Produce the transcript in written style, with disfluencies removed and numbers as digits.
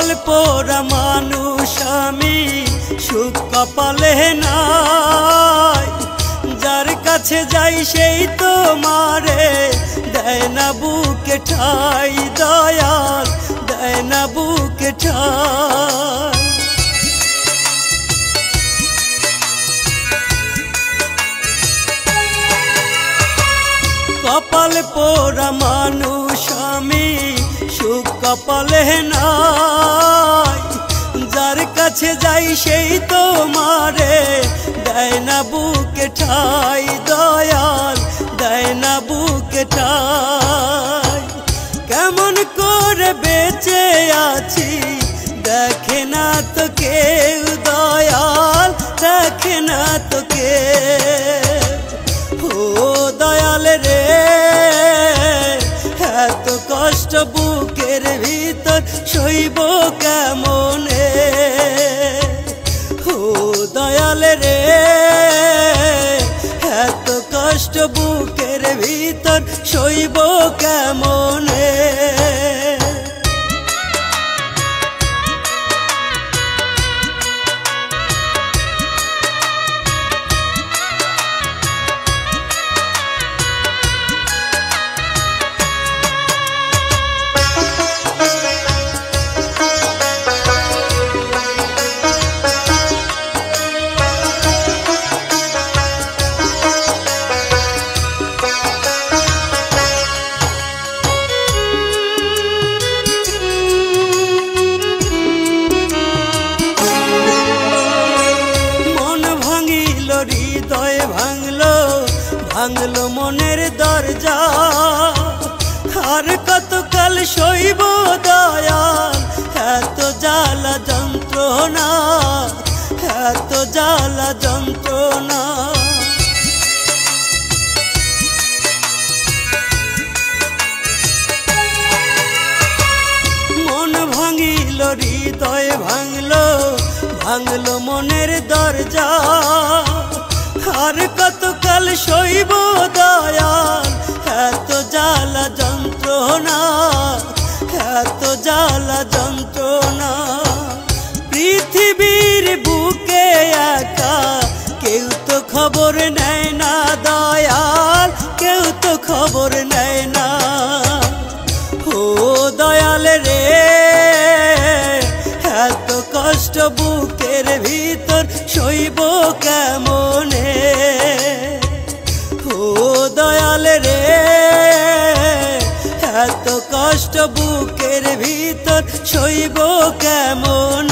কপাল পোড়া মানুষ আমি, সুখ কপালে নাই। যার কাছে যাই সেই তো মারে দেয় না বুকে ঠাই, দয়াল দেয় না বুকে ঠাই। কপাল পোড়া মানুষ আমি, সুখ কপালে নাই। যার কাছে যাই সেই তো মারে দেয় না বুকে ঠাই, দয়াল দেয় না বুকে ঠাই। কেমন করে বেঁচে আছি দেখে না তো কেউ, দয়াল দেখে না তো কেউ। ও দয়াল রে, এত কষ্ট বুকের ভিতর সইব কেমনে। ও দয়াল রে, এত কষ্ট বুকের ভিতর সইব কেমনে। হৃদয় ভাঙলো ভাঙলো মনের দরজা, আর কতকাল সইব দয়াল এত জ্বালা যন্ত্রণা, এত জ্বালা যন্ত্রণা। মন ভাঙিল হৃদয় ভাঙলো ভাঙলো মনের দরজা, আর কতকাল সইব দয়াল এত জ্বালা যন্ত্রণা, এত জ্বালা যন্ত্রণা। পৃথিবীর বুকে একা কেউ তো খবর নেয় না দয়াল, কেউ তো খবর নেয় না। ও দয়াল রে, এত কষ্ট বুকের ভিতর সইব কেমনে। ও দয়াল রে, এত কষ্ট বুকের ভিতর সইব কেমন।